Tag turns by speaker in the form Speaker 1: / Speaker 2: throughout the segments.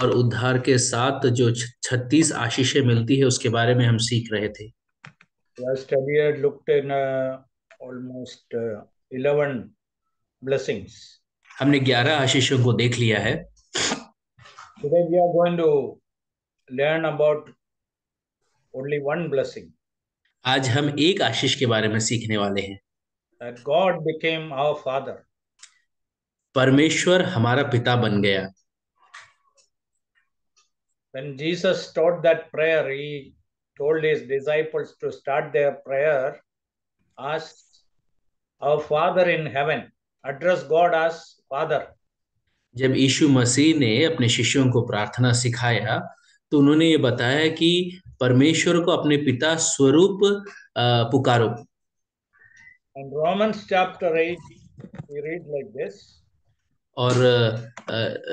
Speaker 1: और उद्धार के साथ जो 36 आशीषें मिलती है उसके बारे में हम सीख रहे थे।
Speaker 2: Last we had looked in almost 11 blessings.
Speaker 1: हमने 11 आशीषों को देख लिया है।
Speaker 2: Today we are going to learn about only one blessing,
Speaker 1: आज हम एक आशीष के बारे में सीखने वाले हैं।
Speaker 2: that God became our Father.
Speaker 1: परमेश्वर हमारा पिता बन गया।
Speaker 2: When Jesus taught that prayer, he told his disciples to start their prayer as our Father in heaven. Address God as Father.
Speaker 1: जब यीशु मसीह ने अपने शिष्यों को प्रार्थना सिखाया तो उन्होंने ये बताया कि परमेश्वर को अपने पिता स्वरूप पुकारो।
Speaker 2: In Romans chapter 8, we read like this.
Speaker 1: और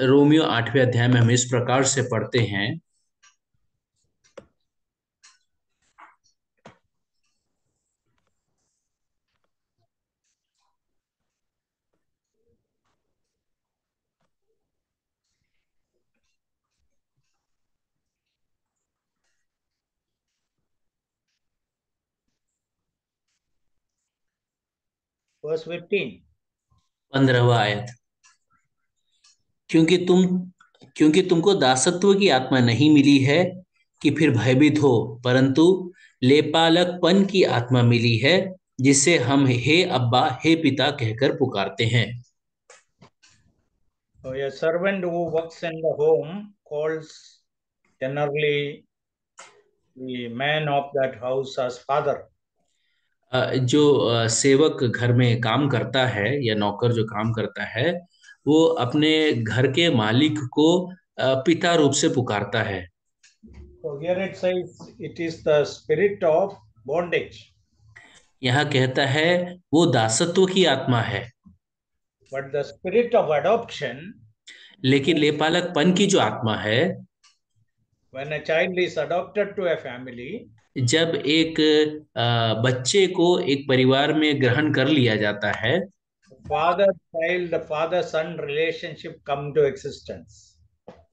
Speaker 1: रोमियो 8वें अध्याय में हम इस प्रकार से पढ़ते हैं।
Speaker 2: Verse 15.
Speaker 1: 15वां आयत। क्योंकि तुम क्योंकि तुमको दासत्व की आत्मा नहीं मिली है कि फिर भयभीत हो, परंतु लेपालकपन की आत्मा मिली है, जिससे हम हे अब्बा हे पिता कहकर पुकारते हैं।
Speaker 2: So a servant who works in the home calls generally the man of that house as father.
Speaker 1: जो सेवक घर में काम करता है या नौकर जो काम करता है वो अपने घर के मालिक को पिता रूप से पुकारता है।
Speaker 2: So here it says it is the spirit of bondage.
Speaker 1: यहाँ कहता है वो दासत्व की आत्मा है,
Speaker 2: But the spirit of adoption,
Speaker 1: लेकिन लेपालकपन की जो आत्मा है,
Speaker 2: when a child is adopted to a family,
Speaker 1: जब एक बच्चे को एक परिवार में ग्रहण कर लिया जाता है,
Speaker 2: father child, father son relationship come to existence.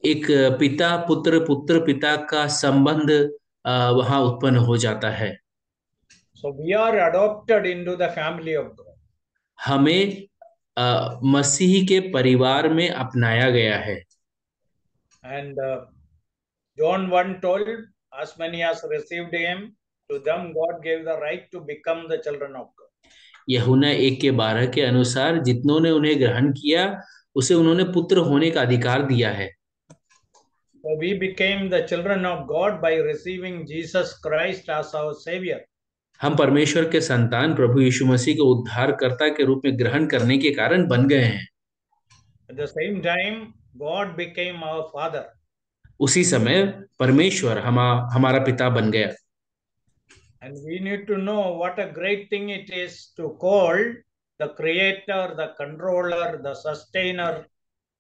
Speaker 1: एक पिता पुत्र पुत्र पिता का संबंध वहां उत्पन्न हो जाता है।
Speaker 2: So we are adopted into the family of God.
Speaker 1: हमें मसीह के परिवार में अपनाया गया है।
Speaker 2: And John 1 told, as many as received him, to them God gave the right to become the children of God.
Speaker 1: यूहन्ना 1:12 के अनुसार जितनों ने उन्हें ग्रहण किया उसे उन्होंने पुत्र होने का अधिकार दिया है।
Speaker 2: So we became the children of God by receiving Jesus Christ as our Savior.
Speaker 1: हम परमेश्वर के संतान प्रभु यीशु मसीह को उद्धारकर्ता के रूप में ग्रहण करने के कारण बन गए हैं।
Speaker 2: At the same time, God became our Father.
Speaker 1: उसी समय परमेश्वर हमारा पिता बन गया।
Speaker 2: And we need to know what a great thing it is to call the Creator, the Controller, the Sustainer,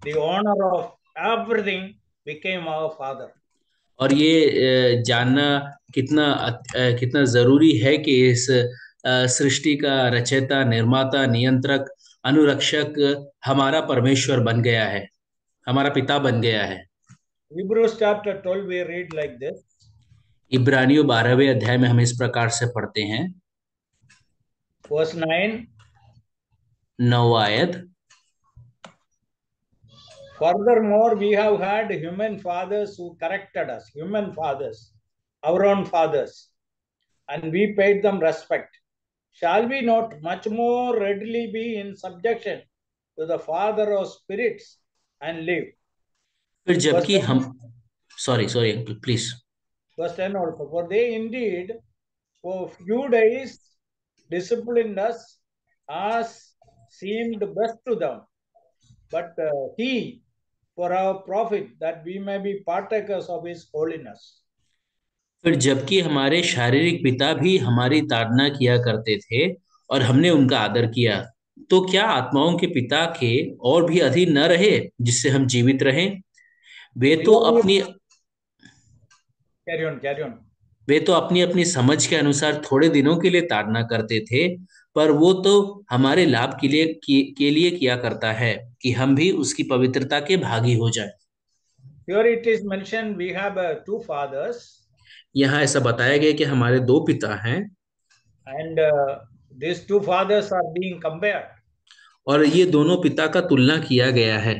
Speaker 2: the owner of everything became our Father.
Speaker 1: और ये जानना कितना जरूरी है कि इस सृष्टि का रचयिता, निर्माता, नियंत्रक, अनुरक्षक हमारा परमेश्वर बन गया है, हमारा पिता बन गया है।
Speaker 2: Hebrews chapter 12 we read like this.
Speaker 1: इब्रानियों 12वें अध्याय में हम इस प्रकार से पढ़ते हैं।
Speaker 2: Verse 9.
Speaker 1: 9 आयत।
Speaker 2: Furthermore, we have had human fathers who corrected us, human fathers, our own fathers, and we paid them respect. Shall we not much more readily be in subjection to the Father of spirits and live?
Speaker 1: फिर
Speaker 2: Verse
Speaker 1: जबकि
Speaker 2: 10,
Speaker 1: हम sorry please.
Speaker 2: verse 10 also. For they indeed for few days disciplined us as seemed best to them, but he for our profit, that we may be partakers of his holiness.
Speaker 1: फिर जबकि हमारे शारीरिक पिता भी हमारी ताड़ना किया करते थे और हमने उनका आदर किया, तो क्या आत्माओं के पिता के और भी अधीन न रहे जिससे हम जीवित रहें? वे
Speaker 2: We
Speaker 1: तो
Speaker 2: are
Speaker 1: अपनी
Speaker 2: carry on.
Speaker 1: वे तो अपनी अपनी समझ के अनुसार थोड़े दिनों के लिए ताड़ना करते थे, पर वो तो हमारे लाभ के लिए किया करता है कि हम भी उसकी पवित्रता के भागी हो जाए।
Speaker 2: Here it is mentioned we have two fathers,
Speaker 1: यहाँ ऐसा बताया गया कि हमारे दो पिता हैं,
Speaker 2: and these two fathers are being compared.
Speaker 1: और ये दोनों पिता का तुलना किया गया है।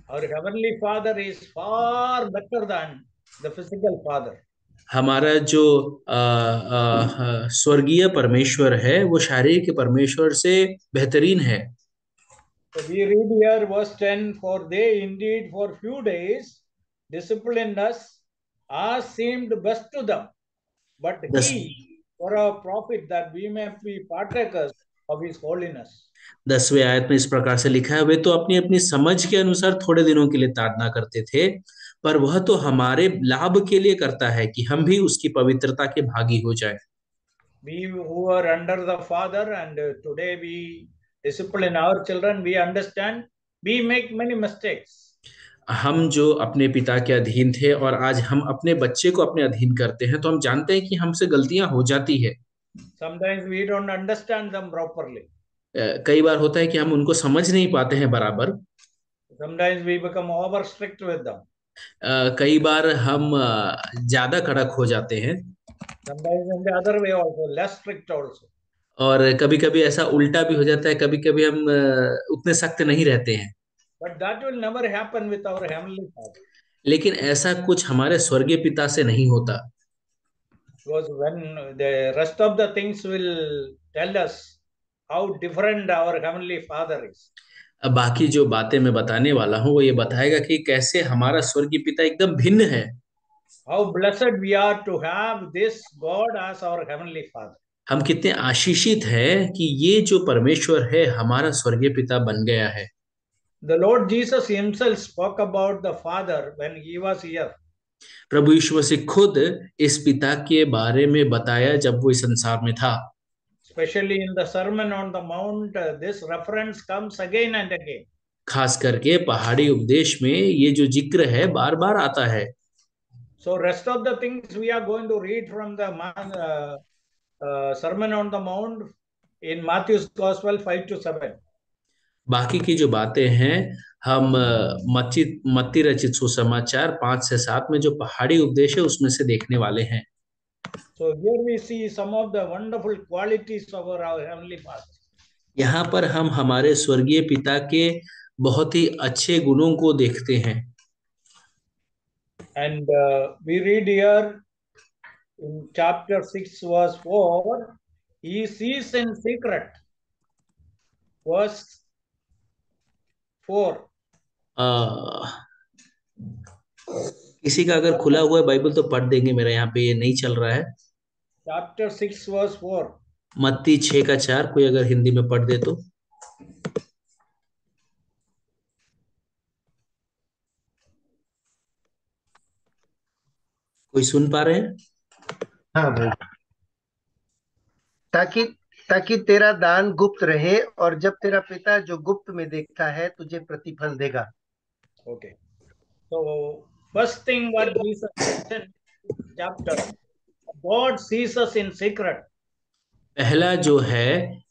Speaker 2: Our heavenly Father is far better than the physical father.
Speaker 1: हमारा जो स्वर्गीय परमेश्वर है वो शारीरिक परमेश्वर से बेहतरीन है।
Speaker 2: So we read here verse 10, for they indeed for few days disciplined us as seemed best to them, but
Speaker 1: दस
Speaker 2: he for our profit that we may be partakers of his holiness.
Speaker 1: 10वें आयत में इस प्रकार से लिखा है, वे तो अपनी अपनी समझ के अनुसार थोड़े दिनों के लिए ताड़ना करते थे, पर वह तो हमारे लाभ के लिए करता है कि हम भी उसकी पवित्रता के भागी हो जाए।
Speaker 2: We who are under the Father and today we discipline our children, we understand we make many mistakes.
Speaker 1: हम जो अपने पिता के अधीन थे और आज हम अपने बच्चे को अपने अधीन करते हैं, तो हम जानते हैं कि हमसे गलतियां हो जाती है।
Speaker 2: Sometimes we don't understand them properly.
Speaker 1: कई बार होता है कि हम उनको समझ नहीं पाते हैं बराबर।
Speaker 2: Sometimes we become over strict with them.
Speaker 1: कई बार हम ज्यादा कड़क हो जाते हैं,
Speaker 2: Sometimes in the other way also, less strict also.
Speaker 1: और कभी कभी ऐसा उल्टा भी हो जाता है, कभी कभी हम उतने सख्त नहीं रहते हैं।
Speaker 2: But that will never happen with our Heavenly Father.
Speaker 1: लेकिन ऐसा कुछ हमारे स्वर्गीय पिता से नहीं होता,
Speaker 2: Because when the rest of the things will tell us how different our Heavenly Father is.
Speaker 1: अब बाकी जो बातें मैं बताने वाला हूँ वो ये बताएगा कि कैसे हमारा स्वर्गीय पिता एकदम भिन्न है।
Speaker 2: How blessed we are to have this God as our Heavenly Father.
Speaker 1: हम कितने आशीषित हैं कि ये जो परमेश्वर है हमारा स्वर्गीय पिता बन गया है।
Speaker 2: The Lord Jesus himself spoke about the Father when he was here.
Speaker 1: प्रभु यीशु मसीह खुद इस पिता के बारे में बताया जब वो इस संसार में था।
Speaker 2: Especially in the Sermon on the Mount, this reference comes again and again.
Speaker 1: खास करके पहाड़ी उपदेश में ये जो जिक्र है बार बार आता है।
Speaker 2: So rest of the things we are going to read from the Sermon on the Mount in Matthew's Gospel 5 to 7.
Speaker 1: बाकी की जो बातें हैं हम मत्ती रचित सुसमाचार 5 से 7 में जो पहाड़ी उपदेश है उसमें से देखने वाले हैं।
Speaker 2: So here we see some of the wonderful qualities of our Heavenly Father.
Speaker 1: यहाँ पर हम हमारे स्वर्गीय पिता के बहुत ही अच्छे गुणों को देखते हैं।
Speaker 2: And we read here in chapter 6 verse 4, he sees in secret. Verse 4.
Speaker 1: किसी का अगर खुला हुआ है बाइबल तो पढ़ देंगे, मेरा यहाँ पे ये नहीं चल रहा है।
Speaker 2: Chapter 6 verse 4.
Speaker 1: मत्ती 6 का 4 कोई अगर हिंदी में पढ़ दे तो। कोई सुन पा रहे हैं?
Speaker 3: हाँ भाई, ताकि ताकि तेरा दान गुप्त रहे और जब तेरा पिता जो गुप्त में देखता है तुझे प्रतिफल देगा।
Speaker 2: Okay. So first thing what Jesus said in this chapter, God sees us in secret.
Speaker 1: पहला जो है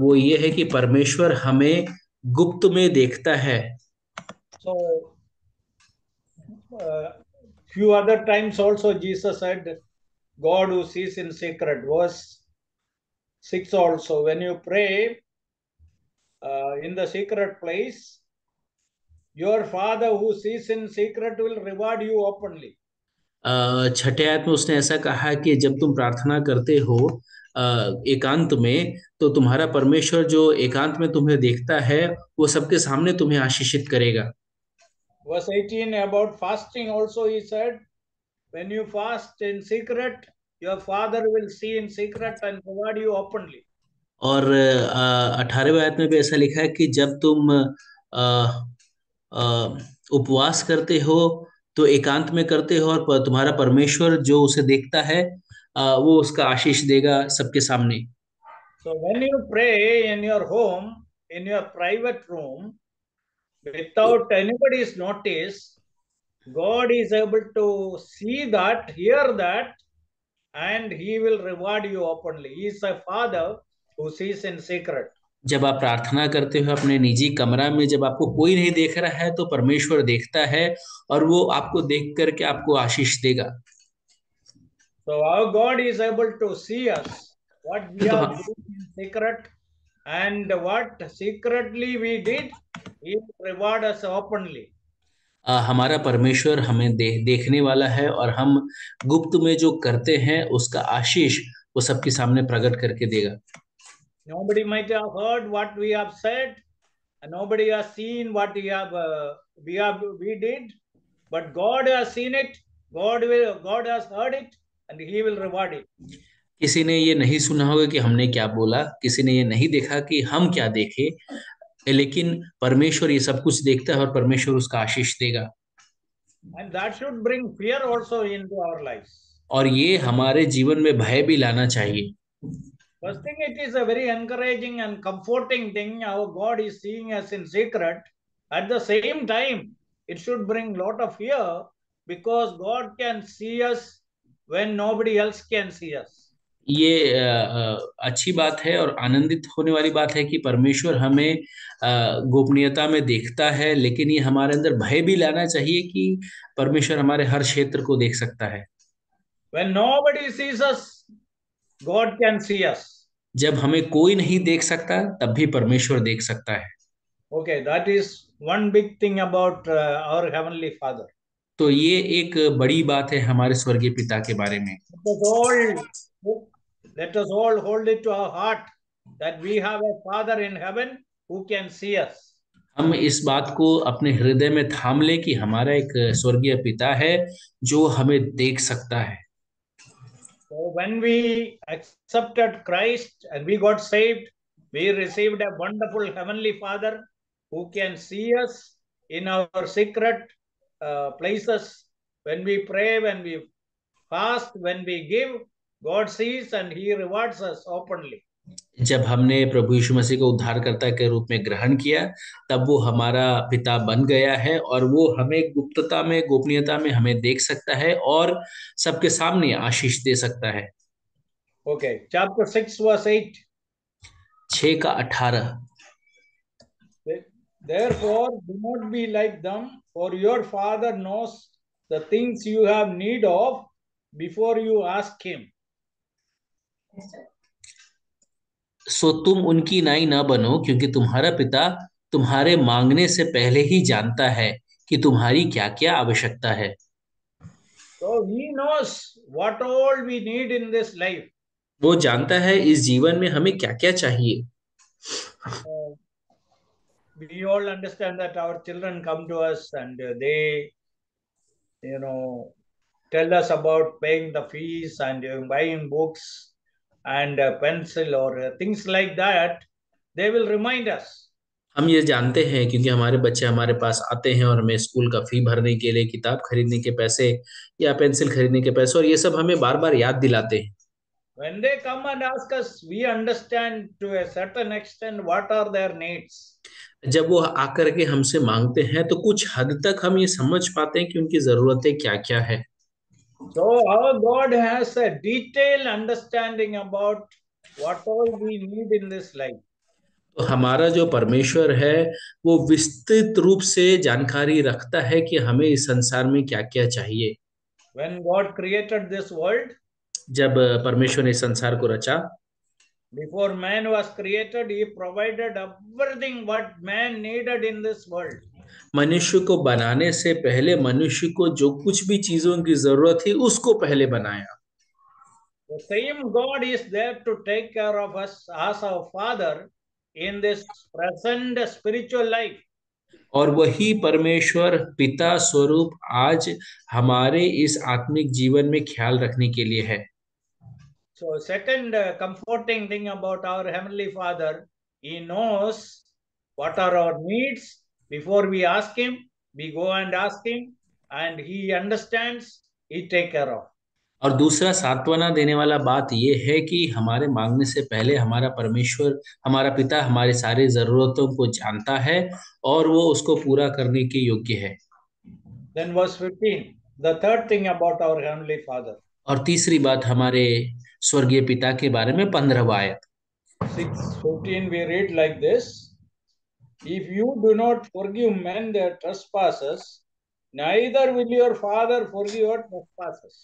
Speaker 1: वो ये है कि परमेश्वर हमें गुप्त में देखता है।
Speaker 2: So few other times also Jesus said, God who sees in secret. Verse 6 also, when you pray in the secret place, your Father who sees in secret will reward you openly.
Speaker 1: 6 आयत में उसने ऐसा कहा कि जब तुम प्रार्थना करते हो एकांत में, तो तुम्हारा परमेश्वर जो एकांत में तुम्हें देखता है वो सबके सामने तुम्हें आशीषित करेगा।
Speaker 2: Verse 18 about fasting also he said, when you fast in secret, your Father will see in secret and reward you openly.
Speaker 1: और 18वें आयत में भी ऐसा लिखा है कि जब तुम उपवास करते हो तो एकांत में करते हो और तुम्हारा परमेश्वर जो उसे देखता है वो उसका आशीष देगा सबके सामने।
Speaker 2: So when you pray in your home, in your private room, without anybody's notice, God is able to see that, hear that, and he will reward you openly. He is a Father who sees in secret.
Speaker 1: जब आप प्रार्थना करते हो अपने निजी कमरा में, जब आपको कोई नहीं देख रहा है, तो परमेश्वर देखता है और वो आपको देख करके आपको आशीष देगा।
Speaker 2: So our God is able to see us, what we
Speaker 1: तो
Speaker 2: are doing in secret, and what secretly we did, He will reward us openly.
Speaker 1: हमारा परमेश्वर हमें देखने वाला है, और हम गुप्त में जो करते हैं उसका आशीष वो सबके सामने प्रकट करके देगा।
Speaker 2: Nobody might have heard what we have said, and nobody has seen what we did, but God has seen it. God has heard it, and He will reward it.
Speaker 1: किसी ने ये नहीं सुना होगा कि हमने क्या बोला, किसी ने ये नहीं देखा कि हम क्या देखे, लेकिन परमेश्वर ये सब कुछ देखता है और परमेश्वर उसका आशीष देगा।
Speaker 2: And that should bring fear also into our lives.
Speaker 1: और ये हमारे जीवन में भय भी लाना चाहिए।
Speaker 2: First thing, it is a very encouraging and comforting thing. Our God is seeing us in secret. At the same time, it should bring lot of fear, because God can see us when nobody else can see us.
Speaker 1: ये अच्छी बात है और आनंदित होने वाली बात है कि परमेश्वर हमें गोपनीयता में देखता है, लेकिन ये हमारे अंदर भय भी लाना चाहिए कि परमेश्वर हमारे हर क्षेत्र को देख सकता है।
Speaker 2: When nobody sees us, God can see us.
Speaker 1: जब हमें कोई नहीं देख सकता, तब भी परमेश्वर देख सकता है।
Speaker 2: Okay, that is one big thing about our Heavenly Father.
Speaker 1: तो ये एक बड़ी बात है हमारे स्वर्गीय पिता के बारे में।
Speaker 2: Let us all hold it to our heart that we have a Father in heaven who can see us.
Speaker 1: हम इस बात को अपने हृदय में थाम ले कि हमारा एक स्वर्गीय पिता है जो हमें देख सकता है।
Speaker 2: So when we accepted Christ and we got saved, we received a wonderful Heavenly Father who can see us in our secret places. When we pray, when we fast, when we give, God sees and He rewards us openly.
Speaker 1: जब हमने प्रभु यीशु मसीह को उद्धारकर्ता के रूप में ग्रहण किया, तब वो हमारा पिता बन गया है और वो हमें गुप्तता में, गोपनीयता में हमें देख सकता है और सबके सामने आशीष दे सकता है।
Speaker 2: Okay, chapter 6 verse 8.
Speaker 1: 6 का 18।
Speaker 2: Therefore, do not be like them, for your Father knows the things you have need of before you ask Him.
Speaker 1: सो तुम उनकी नाई ना बनो, क्योंकि तुम्हारा पिता तुम्हारे मांगने से पहले ही जानता है कि तुम्हारी क्या क्या आवश्यकता है।
Speaker 2: So He knows what all we need in this life.
Speaker 1: वो जानता है इस जीवन में हमें क्या क्या चाहिए।
Speaker 2: We all understand that our children come to us and they, tell us about paying the fees and buying books and pencil or things like that. They will remind us.
Speaker 1: हम ये जानते हैं क्योंकि हमारे बच्चे हमारे पास आते हैं और हमें स्कूल का फी भरने के लिए, किताब खरीदने के पैसे या पेंसिल खरीदने के पैसे, और ये सब हमें बार बार याद दिलाते हैं।
Speaker 2: When they come and ask us, we understand to a certain extent what are their needs.
Speaker 1: जब वो आकर के हमसे मांगते हैं तो कुछ हद तक हम ये समझ पाते हैं कि उनकी जरूरतें क्या क्या है।
Speaker 2: So our God has a detailed understanding about what all we need in this life.
Speaker 1: तो हमारा जो परमेश्वर है वो विस्तृत रूप से जानकारी रखता है कि हमें इस संसार में क्या क्या चाहिए।
Speaker 2: When God created this world,
Speaker 1: जब परमेश्वर ने इस संसार को रचा,
Speaker 2: before man was created, He provided everything what man needed in this world.
Speaker 1: मनुष्य को बनाने से पहले मनुष्य को जो कुछ भी चीजों की जरूरत थी उसको पहले बनाया।
Speaker 2: The same God is there to take care of us as our Father in this present spiritual life.
Speaker 1: और वही परमेश्वर पिता स्वरूप आज हमारे इस आत्मिक जीवन में ख्याल रखने के लिए है।
Speaker 2: So second comforting thing about our Heavenly Father, He knows what are our needs before we ask Him. We go and ask Him and He understands, He take care of.
Speaker 1: और दूसरा सांत्वना देने वाला बात यह है कि हमारे मांगने से पहले हमारा परमेश्वर, हमारा पिता हमारी सारी जरूरतों को जानता है और वो उसको पूरा करने के योग्य है।
Speaker 2: Then verse 15, the third thing about our Heavenly Father.
Speaker 1: और तीसरी बात हमारे स्वर्गीय पिता के बारे में 15वां आयत।
Speaker 2: 6:14 we read like this: If you do not forgive men their trespasses, neither will your Father forgive your trespasses.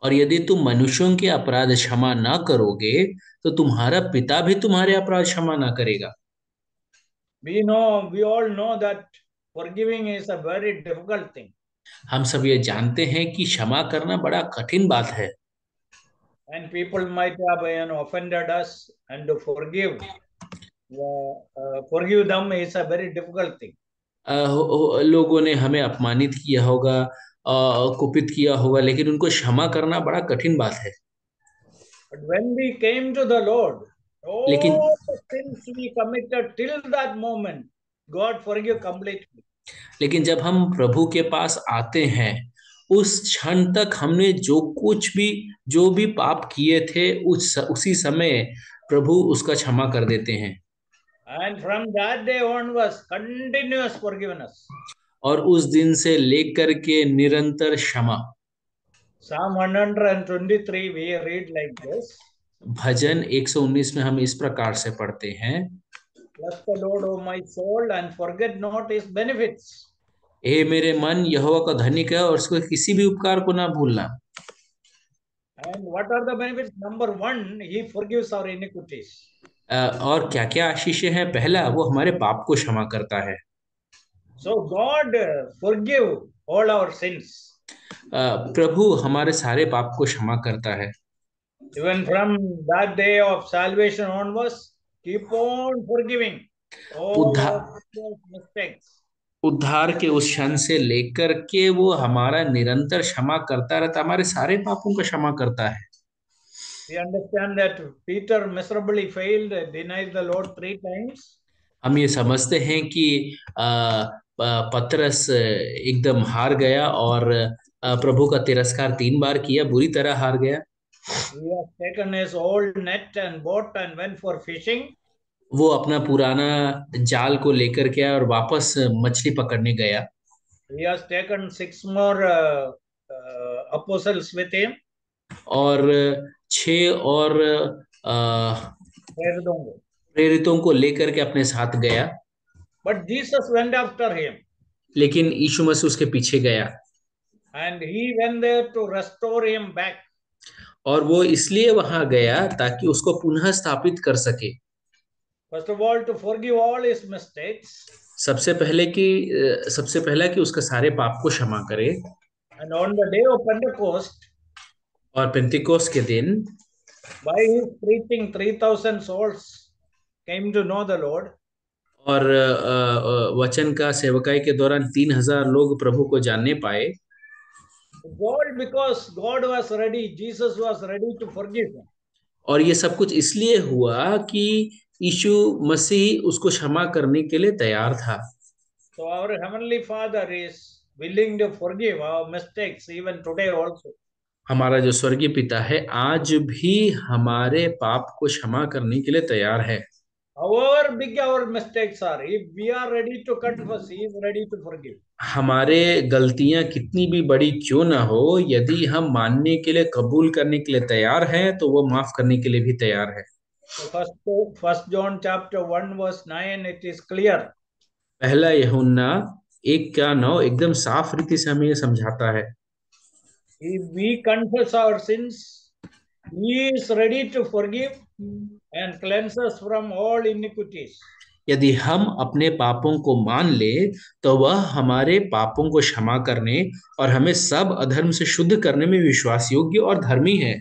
Speaker 1: और यदि तुम मनुष्यों के अपराध क्षमा ना करोगे तो तुम्हारा पिता भी तुम्हारे अपराध क्षमा ना करेगा।
Speaker 2: We all know that forgiving is a very difficult thing.
Speaker 1: हम सब ये जानते हैं कि क्षमा करना बड़ा कठिन बात है।
Speaker 2: And people might have offended us, and to forgive them is a very difficult thing.
Speaker 1: लोगों ने हमें अपमानित किया होगा, कुपित किया होगा, लेकिन उनको क्षमा करना बड़ा कठिन बात है।
Speaker 2: But when we came to the Lord,
Speaker 1: लेकिन
Speaker 2: all the sins we committed till that moment, God forgive completely.
Speaker 1: लेकिन जब हम प्रभु के पास आते हैं, उस क्षण तक हमने जो भी पाप किए थे उसी समय प्रभु उसका क्षमा कर देते हैं।
Speaker 2: And from that day onwards, continuous forgiveness.
Speaker 1: और उस दिन से लेकर के निरंतर क्षमा।
Speaker 2: Psalm 123 we read like this:
Speaker 1: भजन 119 में हम इस प्रकार से पढ़ते हैं,
Speaker 2: Bless the Lord, O my soul, and forget not his benefits.
Speaker 1: हे मेरे मन यहोवा का धनिक है और उसको किसी भी उपकार को ना भूलना।
Speaker 2: And what are the benefits? Number one, he forgives our iniquities.
Speaker 1: और क्या क्या आशीष है? पहला, वो हमारे पाप को क्षमा करता है।
Speaker 2: So God forgive all our sins.
Speaker 1: प्रभु हमारे सारे पाप को क्षमा करता है।
Speaker 2: Even from that day of salvation onwards, keep on forgiving all
Speaker 1: उद्धार
Speaker 2: our mistakes.
Speaker 1: उद्धार के उस क्षण से लेकर के वो हमारा निरंतर क्षमा करता रहता, हमारे सारे पापों का क्षमा करता है।
Speaker 2: We understand that Peter miserably failed, denied the Lord 3 times.
Speaker 1: हम ये समझते हैं कि पतरस एकदम हार गया और प्रभु का तिरस्कार 3 बार किया, बुरी तरह हार गया।
Speaker 2: He has taken his old net and boat and went for fishing.
Speaker 1: वो अपना पुराना जाल को लेकर के आया और वापस मछली पकड़ने गया।
Speaker 2: He has taken 6 more apostles with him.
Speaker 1: और 6 और प्रेरितों को लेकर के अपने साथ गया।
Speaker 2: But Jesus went after him.
Speaker 1: लेकिन यीशु मसीह उसके पीछे गया।
Speaker 2: And he went there to restore him back.
Speaker 1: और वो इसलिए वहां गया ताकि उसको पुनः स्थापित कर सके।
Speaker 2: First of all, to forgive all his mistakes.
Speaker 1: सबसे पहला कि उसका सारे पाप को क्षमा करे।
Speaker 2: And on the day of Pentecost,
Speaker 1: और पेंतिकोस के दिन
Speaker 2: by his preaching, 3,000 souls came to know the Lord.
Speaker 1: और वचन का सेवकाई के दौरान 3,000 लोग प्रभु को जानने पाए।
Speaker 2: Because God was ready, Jesus was ready to forgive him.
Speaker 1: और ये सब कुछ इसलिए हुआ कि यीशु मसीह उसको क्षमा करने के लिए तैयार था।
Speaker 2: So our heavenly Father is willing to forgive our mistakes even today also.
Speaker 1: हमारा जो स्वर्गीय पिता है आज भी हमारे पाप को क्षमा करने के लिए तैयार है।
Speaker 2: However big our mistakes are, if we are ready to confess, he is ready to forgive.
Speaker 1: हमारे गलतियां कितनी भी बड़ी क्यों ना हो, यदि हम मानने के लिए, कबूल करने के लिए तैयार हैं तो वो माफ करने के लिए भी तैयार है।
Speaker 2: So first John chapter 1 verse 9, it is clear.
Speaker 1: पहला यूहन्ना 1:9 एकदम साफ रीति से हमें ये समझाता है।
Speaker 2: If we confess our sins, he is ready to forgive and cleanse us from all iniquities.
Speaker 1: यदि हम अपने पापों को मान ले तो वह हमारे पापों को क्षमा करने और हमें सब अधर्म से शुद्ध करने में विश्वास योग्य और धर्मी है।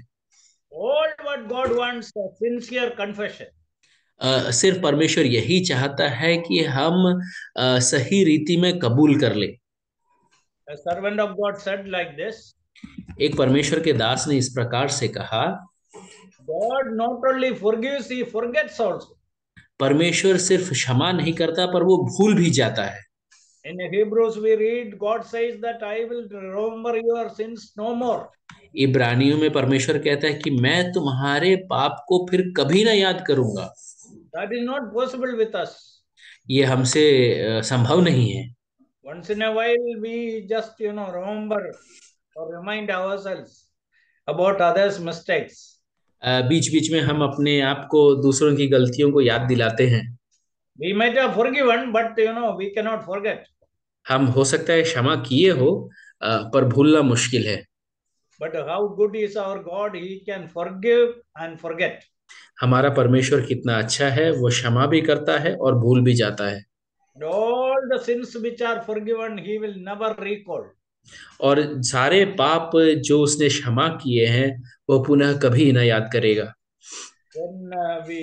Speaker 2: All what God wants is sincere confession.
Speaker 1: सिर्फ परमेश्वर यही चाहता है कि हम सही रीति में कबूल कर ले।
Speaker 2: A servant of God said like this.
Speaker 1: एक परमेश्वर के दास ने इस प्रकार से कहा,
Speaker 2: God not only forgives, he forgets also.
Speaker 1: परमेश्वर सिर्फ क्षमा नहीं करता पर वो भूल भी जाता है।
Speaker 2: In Hebrews we read, God says that I will remember your sins no more.
Speaker 1: इब्रानियों में परमेश्वर कहता है कि मैं तुम्हारे पाप को फिर कभी ना याद करूंगा।
Speaker 2: That is not possible with us.
Speaker 1: ये हमसे संभव नहीं है।
Speaker 2: Once in a while we just remember or remind ourselves about others' mistakes.
Speaker 1: बीच बीच में हम अपने आप को दूसरों की गलतियों को याद दिलाते हैं।
Speaker 2: We might have forgiven, but we cannot forget.
Speaker 1: हम हो सकता है क्षमा किए हो, पर भूलना मुश्किल है।
Speaker 2: But how good is our God? He can forgive and forget.
Speaker 1: हमारा परमेश्वर कितना अच्छा है, वो क्षमा भी करता है और भूल भी जाता है।
Speaker 2: And all the sins which are forgiven, He will never recall.
Speaker 1: और सारे पाप जो उसने क्षमा किए हैं वो पुनः कभी न याद करेगा।
Speaker 2: Then we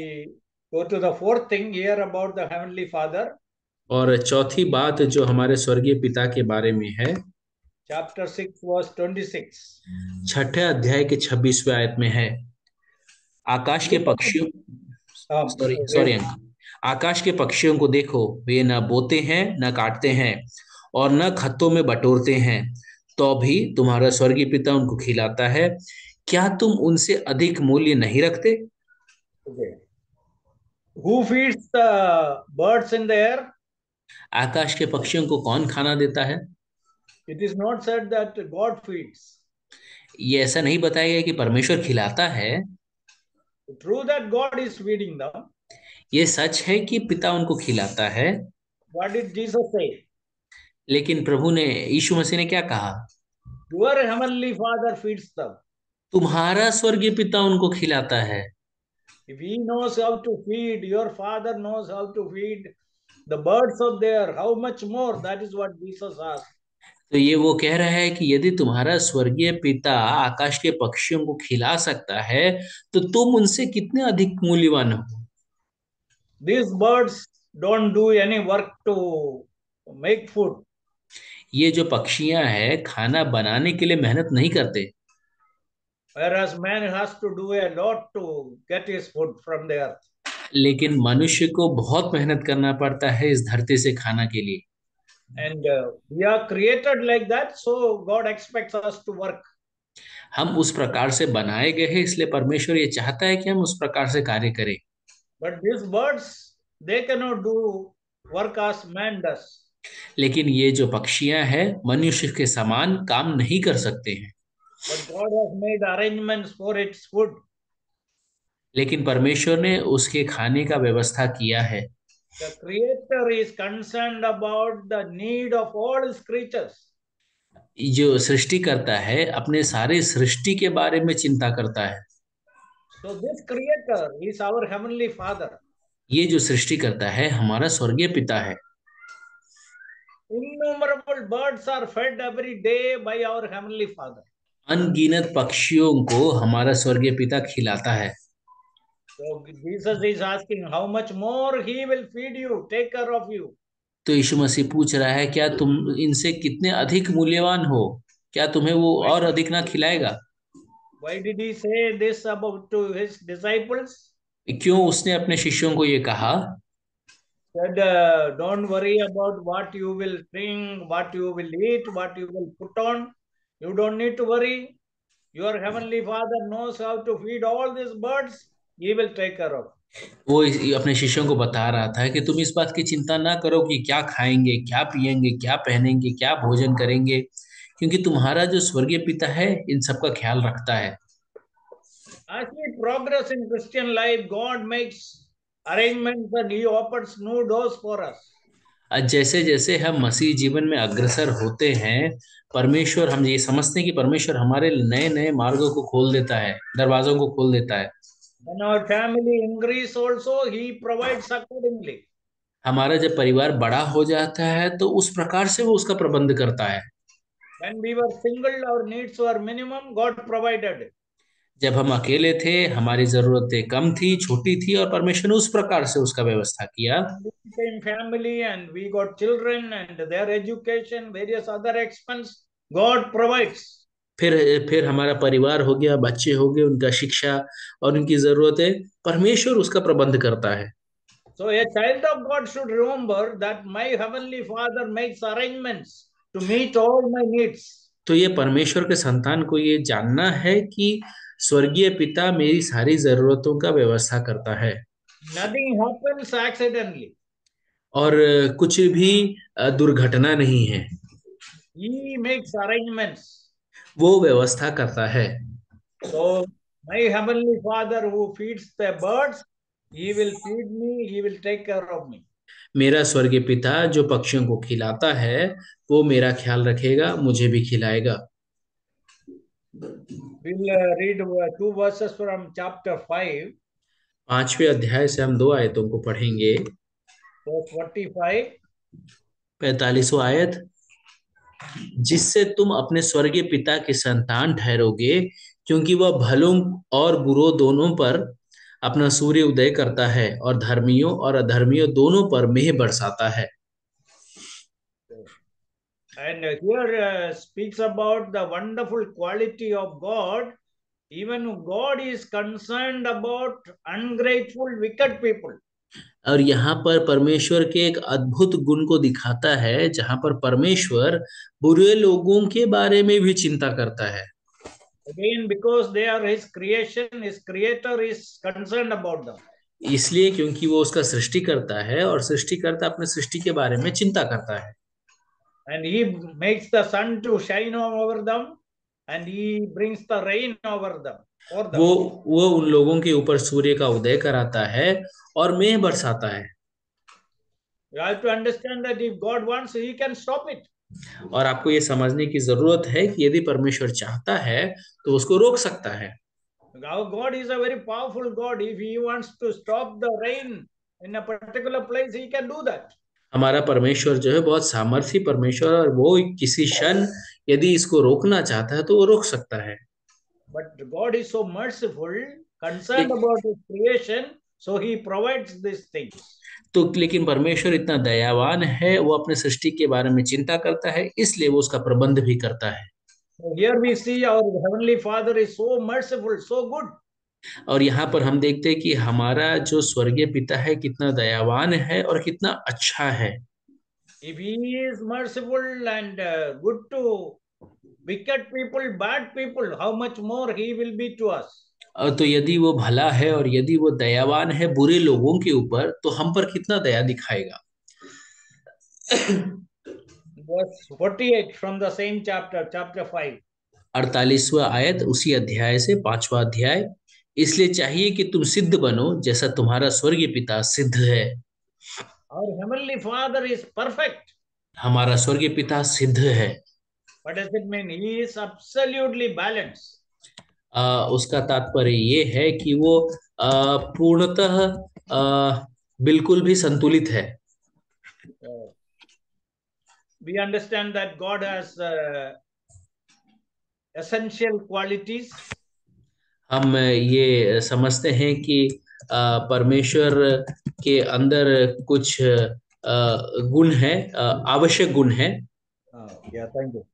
Speaker 2: go to the fourth thing here about the Heavenly Father,
Speaker 1: और चौथी बात जो हमारे स्वर्गीय पिता के बारे में है,
Speaker 2: chapter 6, verse 26.
Speaker 1: छठे अध्याय के 26वें आयत में है, आकाश के
Speaker 2: Look at
Speaker 1: पक्षियों, सॉरी सॉरी
Speaker 2: read.
Speaker 1: अंकल, आकाश के पक्षियों को देखो, वे न बोते हैं न काटते हैं और न खत्तों में बटोरते हैं, तो भी तुम्हारा स्वर्गीय पिता उनको खिलाता है। क्या तुम उनसे अधिक मूल्य नहीं रखते?
Speaker 2: Okay. Who feeds the birds in the air?
Speaker 1: आकाश के पक्षियों को कौन खाना देता है?
Speaker 2: It is not said that God feeds.
Speaker 1: ये ऐसा नहीं बताया गया कि परमेश्वर खिलाता है।
Speaker 2: True that God is feeding them.
Speaker 1: ये सच है कि पिता उनको खिलाता है,
Speaker 2: What did Jesus say?
Speaker 1: लेकिन प्रभु ने, यीशु मसीह ने क्या कहा?
Speaker 2: Your heavenly Father feeds them.
Speaker 1: तुम्हारा स्वर्गीय पिता उनको खिलाता है।
Speaker 2: If He knows how to feed, your Father knows how to feed the birds of the air. How much more? That is what Jesus asked.
Speaker 1: तो ये वो कह रहा है कि यदि तुम्हारा स्वर्गीय पिता आकाश के पक्षियों को खिला सकता है, तो तुम उनसे कितने अधिक मूल्यवान हो।
Speaker 2: These birds don't do any work to make food,
Speaker 1: ये जो पक्षियां हैं खाना बनाने के लिए मेहनत नहीं करते,
Speaker 2: whereas man has to do a lot to get his food from the earth.
Speaker 1: लेकिन मनुष्य को बहुत मेहनत करना पड़ता है इस धरती से खाना के लिए।
Speaker 2: And we are created like that, so God expects us to work.
Speaker 1: हम उस प्रकार से बनाए गए हैं, इसलिए परमेश्वर ये चाहता है कि हम उस प्रकार से कार्य करें।
Speaker 2: But these birds, they cannot do work as man does.
Speaker 1: लेकिन ये जो पक्षियां हैं मनुष्य के समान काम नहीं कर सकते हैं।
Speaker 2: But God has made arrangements for its food.
Speaker 1: लेकिन परमेश्वर ने उसके खाने का व्यवस्था किया है।
Speaker 2: The Creator is concerned about the need of all His creatures.
Speaker 1: जो सृष्टि करता है अपने सारे सृष्टि के बारे में चिंता करता है।
Speaker 2: So this Creator is our Heavenly Father.
Speaker 1: ये जो सृष्टि करता है हमारा स्वर्गीय पिता है।
Speaker 2: Innumerable birds are fed every day by our Heavenly Father.
Speaker 1: अनगिनत पक्षियों को हमारा स्वर्गीय पिता खिलाता है।
Speaker 2: So Jesus is asking how much more He will feed you, take care of you.
Speaker 1: तो यीशु मसीह पूछ रहा है, क्या तुम इनसे कितने अधिक मूल्यवान हो? क्या तुम्हें वो और अधिक ना खिलाएगा?
Speaker 2: Why did He say this about to His disciples?
Speaker 1: क्यों उसने अपने शिष्यों को ये कहा?
Speaker 2: Said, don't worry about what you will drink, what you will eat, what you will put on. You don't need to worry. Your Heavenly Father knows how to feed all these birds. He will take care of.
Speaker 1: वो अपने शिष्यों को बता रहा था कि तुम इस बात की चिंता ना करो कि क्या खाएंगे, क्या पिएंगे, क्या पहनेंगे, क्या भोजन करेंगे, क्योंकि तुम्हारा जो स्वर्गीय पिता है इन सब का ख्याल रखता है।
Speaker 2: As we progress in Christian life, God makes arrangements and He opens new doors for us.
Speaker 1: आज जैसे जैसे हम मसीह जीवन में अग्रसर होते हैं, परमेश्वर, हम ये समझते हैं कि परमेश्वर हमारे नए नए मार्गों को खोल देता है, दरवाजों को खोल देता है।
Speaker 2: When our family increase also, He provides accordingly.
Speaker 1: हमारा जब परिवार बड़ा हो जाता है तो उस प्रकार से वो उसका प्रबंध करता है।
Speaker 2: When we were single, our needs were minimum. God provided.
Speaker 1: जब हम अकेले थे हमारी जरूरतें कम थी, छोटी थी, और परमेश्वर ने उस प्रकार से उसका व्यवस्था किया।
Speaker 2: We became family and we got children and their education, various other expense. God provides.
Speaker 1: फिर हमारा परिवार हो गया, बच्चे हो गए, उनका शिक्षा और उनकी जरूरतें परमेश्वर उसका प्रबंध करता है।
Speaker 2: So a child of God should remember that my Heavenly Father makes arrangements to meet all my needs.
Speaker 1: तो ये परमेश्वर के संतान को ये जानना है कि स्वर्गीय पिता मेरी सारी जरूरतों का व्यवस्था करता है।
Speaker 2: Nothing happens accidentally.
Speaker 1: और कुछ भी दुर्घटना नहीं है।
Speaker 2: He makes arrangements.
Speaker 1: वो व्यवस्था करता है।
Speaker 2: So My heavenly Father who feeds the birds, he will feed me, he will take care of me.
Speaker 1: मेरा स्वर्गीय पिता जो पक्षियों को खिलाता है वो मेरा ख्याल रखेगा, मुझे भी खिलाएगा।
Speaker 2: We'll read two verses from chapter 5,
Speaker 1: 5वें अध्याय से हम 2 आयतों को पढ़ेंगे।
Speaker 2: verse 45.
Speaker 1: 45वां आयत, जिससे तुम अपने स्वर्गीय पिता के संतान ठहरोगे, क्योंकि वह भलों और बुरों दोनों पर अपना सूर्य उदय करता है और धर्मियों और अधर्मियों दोनों पर मेघ बरसाता है।
Speaker 2: And here speaks about the wonderful quality of God. Even God is concerned about ungrateful, wicked people.
Speaker 1: और यहाँ पर परमेश्वर के एक अद्भुत गुण को दिखाता है, जहाँ पर परमेश्वर बुरे लोगों के बारे में भी चिंता करता है।
Speaker 2: Again, because they are His creation, His Creator is concerned about them.
Speaker 1: इसलिए क्योंकि वो उसका सृष्टि करता है और सृष्टिकर्ता अपने सृष्टि के बारे में चिंता करता है।
Speaker 2: And He makes the sun to shine over them, and He brings the rain over them. For them.
Speaker 1: वो उन लोगों के ऊपर सूर्य का उदय कराता है और मेघ बरसाता है।
Speaker 2: You have to understand that if God wants, He can stop it.
Speaker 1: और आपको ये समझने की जरूरत है कि यदि परमेश्वर चाहता है तो उसको रोक सकता है।
Speaker 2: Our God is a very powerful God. If He wants to stop the rain in a particular place, He can do that.
Speaker 1: हमारा परमेश्वर जो है बहुत सामर्थी परमेश्वर, और वो किसी क्षण यदि इसको रोकना चाहता है तो वो रोक सकता है।
Speaker 2: But God is so merciful, concerned about His creation, so He provides these things.
Speaker 1: तो लेकिन परमेश्वर इतना दयावान है, वो अपने सृष्टि के बारे में चिंता करता है, इसलिए वो उसका प्रबंध भी करता है।
Speaker 2: So here we see our Heavenly Father is so merciful, so good.
Speaker 1: और यहाँ पर हम देखते हैं कि हमारा जो स्वर्गीय पिता है कितना दयावान है और कितना अच्छा है।
Speaker 2: If He is merciful and good to wicked people, bad people, how much more He will be to us.
Speaker 1: और तो यदि वो भला है और यदि वो दयावान है बुरे लोगों के ऊपर, तो हम पर कितना दया दिखाएगा।
Speaker 2: Verse 48 from the same chapter, chapter 5.
Speaker 1: 48वां आयत उसी अध्याय से, 5वां अध्याय। इसलिए चाहिए कि तुम सिद्ध बनो जैसा तुम्हारा स्वर्गीय पिता सिद्ध है।
Speaker 2: Our Heavenly Father is perfect.
Speaker 1: हमारा स्वर्गीय पिता सिद्ध है।
Speaker 2: What does it mean? He is absolutely balanced.
Speaker 1: उसका तात्पर्य ये है कि वो पूर्णतः बिल्कुल भी संतुलित है।
Speaker 2: We understand that God has essential qualities.
Speaker 1: हम ये समझते हैं कि परमेश्वर के अंदर कुछ गुण है, आवश्यक गुण है।
Speaker 2: Yeah, thank you.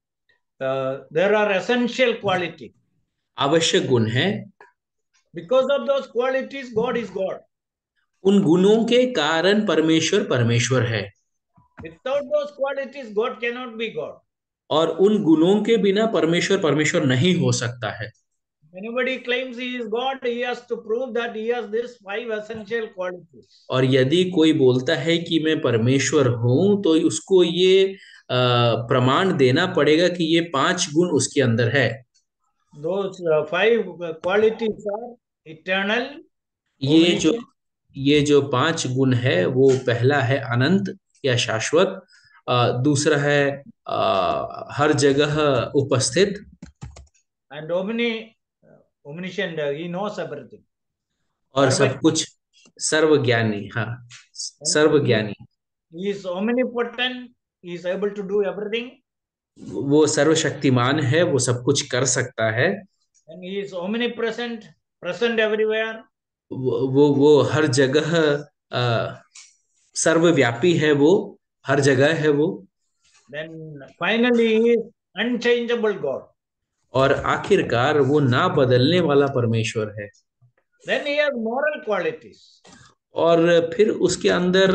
Speaker 2: There are essential qualities.
Speaker 1: आवश्यक गुण है।
Speaker 2: Because of those qualities, God is God.
Speaker 1: उन गुणों के कारण परमेश्वर परमेश्वर है।
Speaker 2: Without those qualities, God cannot be God.
Speaker 1: और उन गुणों के बिना परमेश्वर परमेश्वर नहीं हो सकता है।
Speaker 2: Anybody claims he is God, he has to prove that he has these 5 essential qualities.
Speaker 1: और यदि कोई बोलता है कि मैं परमेश्वर हूं, तो उसको ये प्रमाण देना पड़ेगा कि ये 5 गुण उसके अंदर है।
Speaker 2: Those 5 qualities are eternal,
Speaker 1: ये जो 5 गुण है, वो पहला है अनंत या शाश्वत, दूसरा है हर जगह उपस्थित,
Speaker 2: and omniscient, he knows everything.
Speaker 1: और सब कुछ सर्वज्ञानी। हाँ, सर्वज्ञानी।
Speaker 2: He is omnipotent, he is able to do everything.
Speaker 1: वो सर्वशक्तिमान है, वो सब कुछ कर सकता है।
Speaker 2: And he is omnipresent, present everywhere.
Speaker 1: वो हर जगह सर्वव्यापी है, वो हर जगह है वो।
Speaker 2: Then finally he is unchangeable God.
Speaker 1: और आखिरकार वो ना बदलने वाला परमेश्वर है।
Speaker 2: Then he has moral qualities.
Speaker 1: और फिर उसके अंदर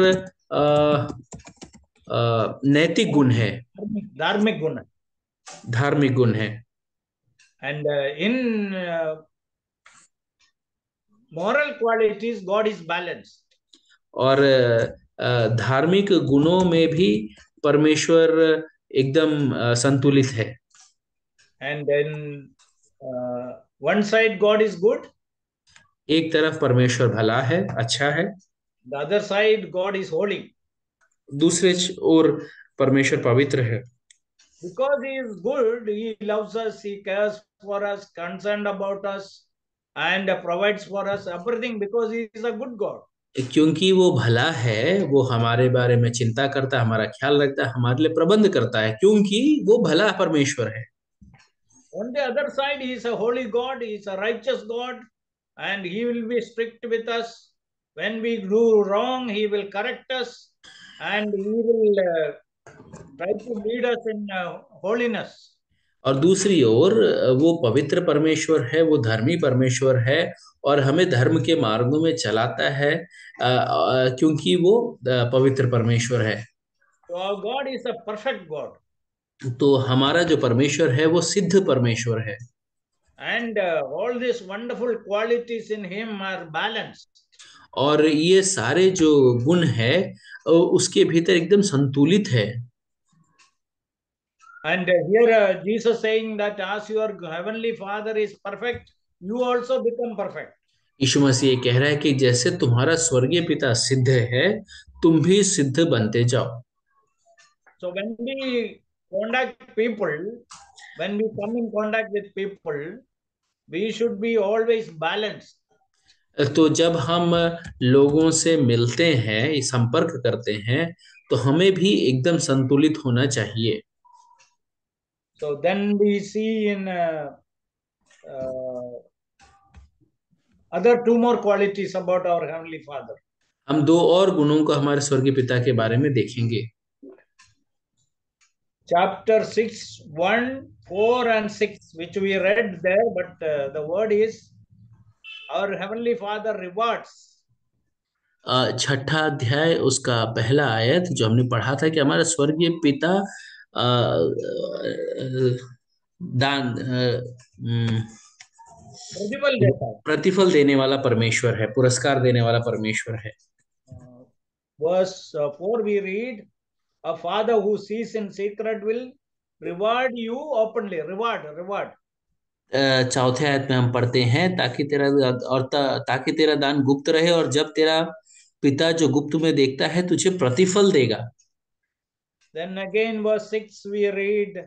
Speaker 1: नैतिक गुण है,
Speaker 2: धार्मिक गुण,
Speaker 1: धार्मिक गुण है।
Speaker 2: And in moral qualities, God is balanced.
Speaker 1: और धार्मिक गुणों में भी परमेश्वर एकदम संतुलित है।
Speaker 2: And then one side God is good,
Speaker 1: एक तरफ परमेश्वर भला है, अच्छा है,
Speaker 2: the other side God is holy.
Speaker 1: दूसरे ओर परमेश्वर पवित्र है।
Speaker 2: Because He is good, He loves us, He cares for us, concerned about us, and provides for us everything because He is a good God.
Speaker 1: क्योंकि वो भला है, वो हमारे बारे में चिंता करता है, हमारा ख्याल रखता है, हमारे लिए प्रबंध करता है, क्योंकि वो भला परमेश्वर है।
Speaker 2: On the other side, He is a holy God, He is a righteous God, and He will be strict with us. When we do wrong, He will correct us, and He will try to lead us in holiness.
Speaker 1: और दूसरी ओर वो पवित्र परमेश्वर है, वो धर्मी परमेश्वर है और हमें धर्म के मार्गों में चलाता है, क्योंकि वो पवित्र परमेश्वर है।
Speaker 2: So our God is a perfect God.
Speaker 1: तो हमारा जो परमेश्वर है वो सिद्ध परमेश्वर है,
Speaker 2: And all these wonderful qualities in Him are balanced.
Speaker 1: और ये सारे जो गुण है उसके भीतर एकदम संतुलित है।
Speaker 2: And here Jesus saying that as your heavenly Father is perfect, you also become perfect.
Speaker 1: यीशु मसीह ये कह रहा है कि जैसे तुम्हारा स्वर्गीय पिता सिद्ध है, तुम भी सिद्ध बनते जाओ।
Speaker 2: So when we contact people, when we come in contact with people, we should be always balanced.
Speaker 1: तो जब हम लोगों से मिलते हैं, संपर्क करते हैं, तो हमें भी एकदम संतुलित होना चाहिए।
Speaker 2: So then we see in other two more qualities about our Heavenly Father.
Speaker 1: हम दो और गुणों को हमारे स्वर्गीय पिता के बारे में देखेंगे।
Speaker 2: Chapter 6, 1, 4 and 6, which we read there, but the word is our Heavenly Father rewards.
Speaker 1: छठा अध्याय उसका पहला आयत जो हमने पढ़ा था कि हमारा स्वर्गीय पिता दान प्रतिफल देने वाला परमेश्वर है, पुरस्कार देने वाला परमेश्वर है।
Speaker 2: Verse 4 we read, a father who sees in secret will reward you openly. Reward.
Speaker 1: चौथे आयत में हम पढ़ते हैं ताकि तेरा दान गुप्त रहे और जब तेरा पिता जो गुप्त में देखता है तुझे प्रतिफल देगा।
Speaker 2: Then again verse 6 we read,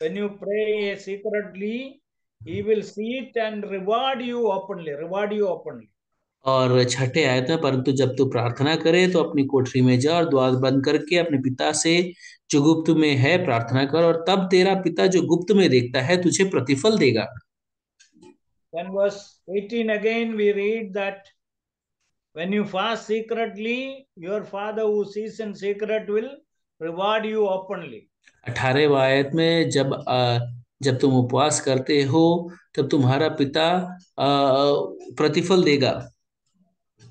Speaker 2: when you pray secretly, he will see it and reward you openly.
Speaker 1: और छठे आयत में, परंतु जब तू प्रार्थना करे तो अपनी कोठरी में जा और द्वार बंद करके अपने पिता से जो गुप्त में है प्रार्थना कर, और तब तेरा पिता जो गुप्त में देखता है तुझे प्रतिफल देगा।
Speaker 2: Then verse 18 again we read that when you fast secretly, your father who sees in secret will reward you openly.
Speaker 1: 18वें आयत में जब तुम उपवास करते हो तब तुम्हारा पिता प्रतिफल देगा।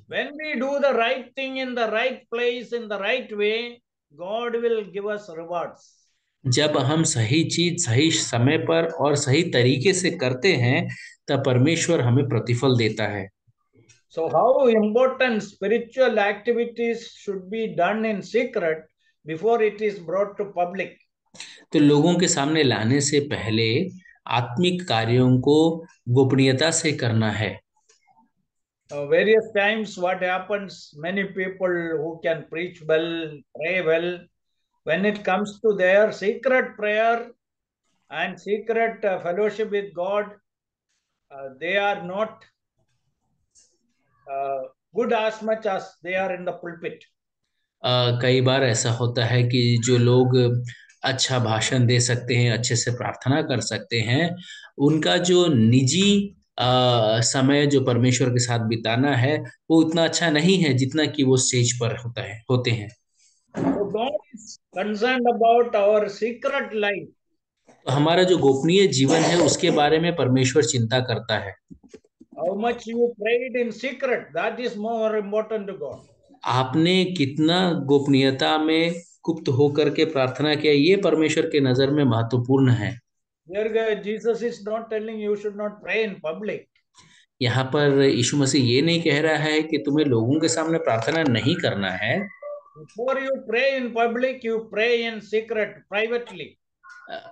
Speaker 2: When we do the right thing in the right place, in the right way, God will give us rewards.
Speaker 1: जब हम सही चीज सही समय पर और सही तरीके से करते हैं तब परमेश्वर हमें प्रतिफल देता है।
Speaker 2: So how important spiritual activities should be done in secret before it is brought to public.
Speaker 1: तो लोगों के सामने लाने से पहले आत्मिक कार्यों को गोपनीयता से करना है।
Speaker 2: Various times what happens, many people who can preach well, pray well, when it comes to their secret prayer and secret fellowship with God, they are not good as much as they are in the pulpit.
Speaker 1: कई बार ऐसा होता है कि जो लोग अच्छा भाषण दे सकते हैं, अच्छे से प्रार्थना कर सकते हैं, उनका जो निजी समय जो परमेश्वर के साथ बिताना है वो उतना अच्छा नहीं है जितना कि वो स्टेज पर होते हैं।
Speaker 2: So God is concerned about our secret life.
Speaker 1: तो हमारा जो गोपनीय जीवन है उसके बारे में परमेश्वर चिंता करता है।
Speaker 2: How much you prayed in secret, that is more important to God.
Speaker 1: आपने कितना गोपनीयता में गुप्त होकर के प्रार्थना किया, ये परमेश्वर के नजर में महत्वपूर्ण है।
Speaker 2: Here Jesus is not telling you should not pray in public.
Speaker 1: यहाँ पर यीशु मसीह ये नहीं कह रहा है कि तुम्हें लोगों के सामने प्रार्थना नहीं करना है।
Speaker 2: Before you pray in public, you pray in secret, privately.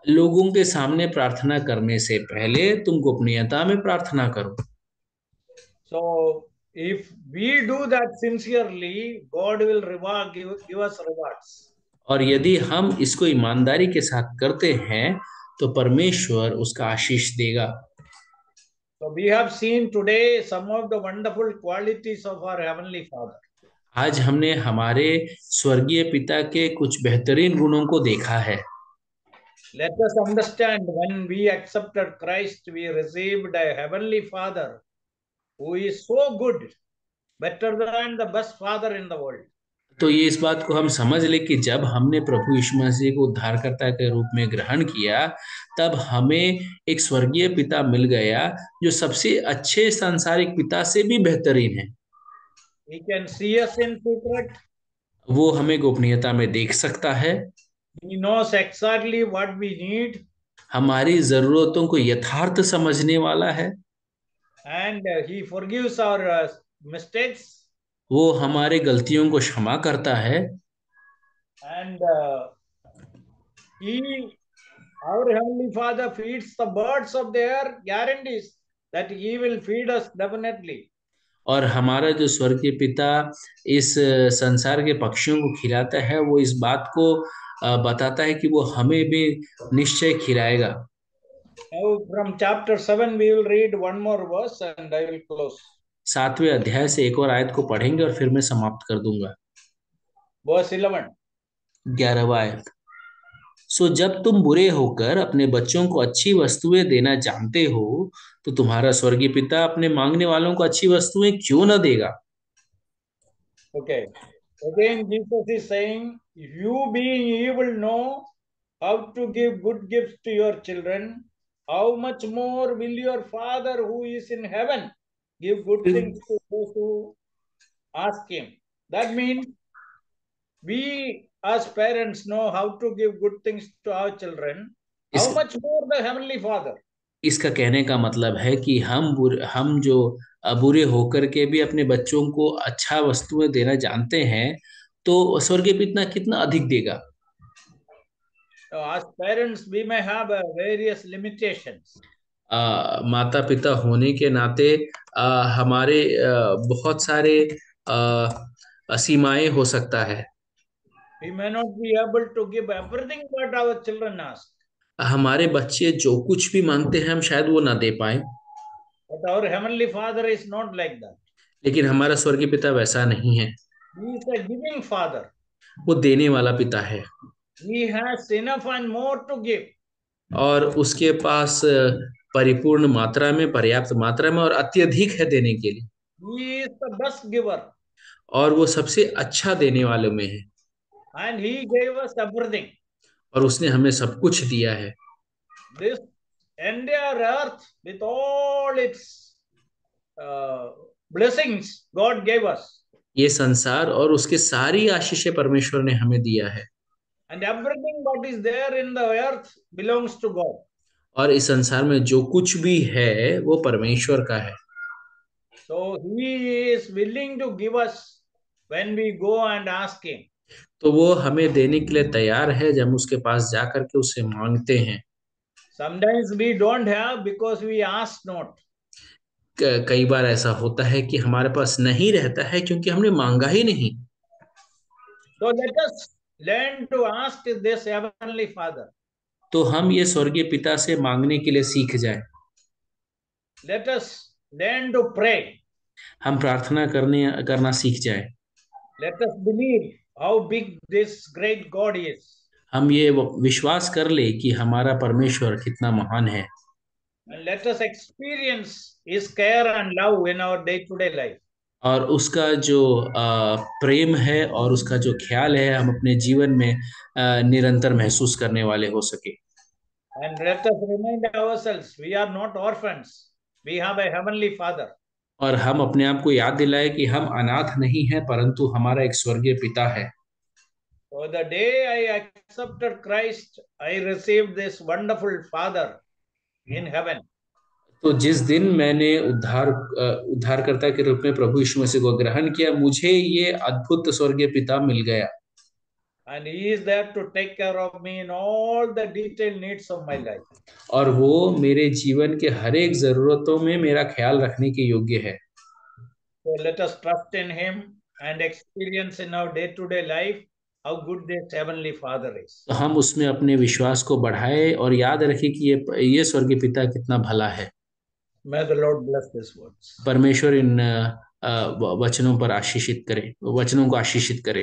Speaker 1: लोगों के सामने प्रार्थना करने से पहले तुम गोपनीयता में प्रार्थना करो।
Speaker 2: So if we do that sincerely, God will give us rewards.
Speaker 1: और यदि हम इसको ईमानदारी के साथ करते हैं तो परमेश्वर उसका आशीष देगा।
Speaker 2: So we have seen today some of the wonderful qualities of our Heavenly Father.
Speaker 1: आज हमने हमारे स्वर्गीय पिता के कुछ बेहतरीन गुणों को देखा है।
Speaker 2: Let us understand, when we accepted Christ, we received a Heavenly Father who is so good, better than the best father in the world.
Speaker 1: तो ये इस बात को हम समझ ले कि जब हमने प्रभु यीशु मसीह को उद्धारकर्ता के रूप में ग्रहण किया, तब हमें एक स्वर्गीय पिता मिल गया जो सबसे अच्छे सांसारिक पिता से भी बेहतरीन है।
Speaker 2: He can see us in secret.
Speaker 1: वो हमें गोपनीयता में देख सकता है।
Speaker 2: He knows exactly what we need.
Speaker 1: हमारी जरूरतों को यथार्थ समझने वाला है।
Speaker 2: And he forgives our mistakes.
Speaker 1: वो हमारे गलतियों को क्षमा करता है।
Speaker 2: And our Heavenly Father feeds the birds of the air, guarantees that he will feed us definitely.
Speaker 1: और हमारा जो स्वर्गीय पिता इस संसार के पक्षियों को खिलाता है, वो इस बात को बताता है कि वो हमें भी निश्चय खिलाएगा।
Speaker 2: Now from chapter 7 we will read one more verse and I will close.
Speaker 1: 7वें अध्याय से एक और आयत को पढ़ेंगे और फिर मैं समाप्त कर दूंगा।
Speaker 2: Verse 11.
Speaker 1: 11वां आयत। सो जब तुम बुरे होकर अपने बच्चों को अच्छी वस्तुएं देना जानते हो, तो तुम्हारा स्वर्गीय पिता अपने मांगने वालों को अच्छी वस्तुएं क्यों न देगा।
Speaker 2: Okay. Again Jesus is saying, if you being evil know how to give good gifts to your children, how much more will your Father who is in heaven give good things to those who ask him. That means we as parents know how to give good things to our children. How much more the Heavenly Father?
Speaker 1: इसका कहने का मतलब है कि हम जो बुरे होकर के भी अपने बच्चों को अच्छा वस्तुएं देना जानते हैं, तो स्वर्गीय पिता कितना अधिक देगा।
Speaker 2: So as parents we may have various limitations.
Speaker 1: माता पिता होने के नाते हमारे बहुत सारे सीमाएं हो सकता है।
Speaker 2: We may not be able to give everything what our children ask.
Speaker 1: हमारे बच्चे जो कुछ भी मांगते हैं हम शायद वो ना दे पाए।
Speaker 2: But our Heavenly Father is not like that.
Speaker 1: लेकिन हमारा स्वर्गीय पिता वैसा नहीं है।
Speaker 2: He is a giving Father.
Speaker 1: वो देने वाला पिता है।
Speaker 2: He has enough and more to give.
Speaker 1: और उसके पास परिपूर्ण मात्रा में, पर्याप्त मात्रा में और अत्यधिक है देने के लिए।
Speaker 2: He is the best giver.
Speaker 1: और वो सबसे अच्छा देने वालों में है।
Speaker 2: And he gave us everything.
Speaker 1: और उसने हमें सब कुछ दिया है।
Speaker 2: This entire earth with all its blessings God gave us.
Speaker 1: ये संसार और उसके सारी आशीषें परमेश्वर ने हमें दिया है।
Speaker 2: And everything what is there in the earth belongs to God.
Speaker 1: और इस संसार में जो कुछ भी है वो परमेश्वर का है।
Speaker 2: So he is willing to give us when we go and ask him.
Speaker 1: तो वो हमें देने के लिए तैयार है जब हम उसके पास जाकर के उससे मांगते हैं।
Speaker 2: Sometimes we don't have because we ask not.
Speaker 1: कई बार ऐसा होता है कि हमारे पास नहीं रहता है क्योंकि हमने मांगा ही नहीं।
Speaker 2: So let us learn to ask this Heavenly Father.
Speaker 1: तो हम ये स्वर्गीय पिता से मांगने के लिए सीख जाएं।
Speaker 2: Let us learn to pray.
Speaker 1: हम प्रार्थना करना सीख जाएं।
Speaker 2: Let us believe how big this great God is.
Speaker 1: हम ये विश्वास कर ले कि हमारा परमेश्वर कितना महान है।
Speaker 2: And let us experience his care and love in our day-to-day life.
Speaker 1: और उसका जो प्रेम है और उसका जो ख्याल है हम अपने जीवन में निरंतर महसूस करने वाले हो सके।
Speaker 2: And let us remind ourselves, we are not orphans. We have a Heavenly Father.
Speaker 1: और हम अपने आप को याद दिलाए कि हम अनाथ नहीं हैं, परंतु हमारा एक स्वर्गीय पिता है।
Speaker 2: So the day I accepted Christ, I received this wonderful Father in heaven.
Speaker 1: तो जिस दिन मैंने उद्धारकर्ता के रूप में प्रभु यीशु मसीह को ग्रहण किया, मुझे ये अद्भुत स्वर्गीय पिता मिल गया।
Speaker 2: and He is there to take care of me in all the detailed needs of my life.
Speaker 1: और वो मेरे जीवन के हर एक जरूरतों में मेरा ख्याल रखने के योग्य है।
Speaker 2: So let us trust in Him and experience in our day-to-day life how good this Heavenly Father is.
Speaker 1: तो हम उसमें अपने विश्वास को बढ़ाएं और याद रखें कि ये स्वर्गीय पिता कितना भला है।
Speaker 2: May the Lord bless these words.
Speaker 1: परमेश्वर इन वचनों पर आशीषित करे, वचनों को आशीषित करे।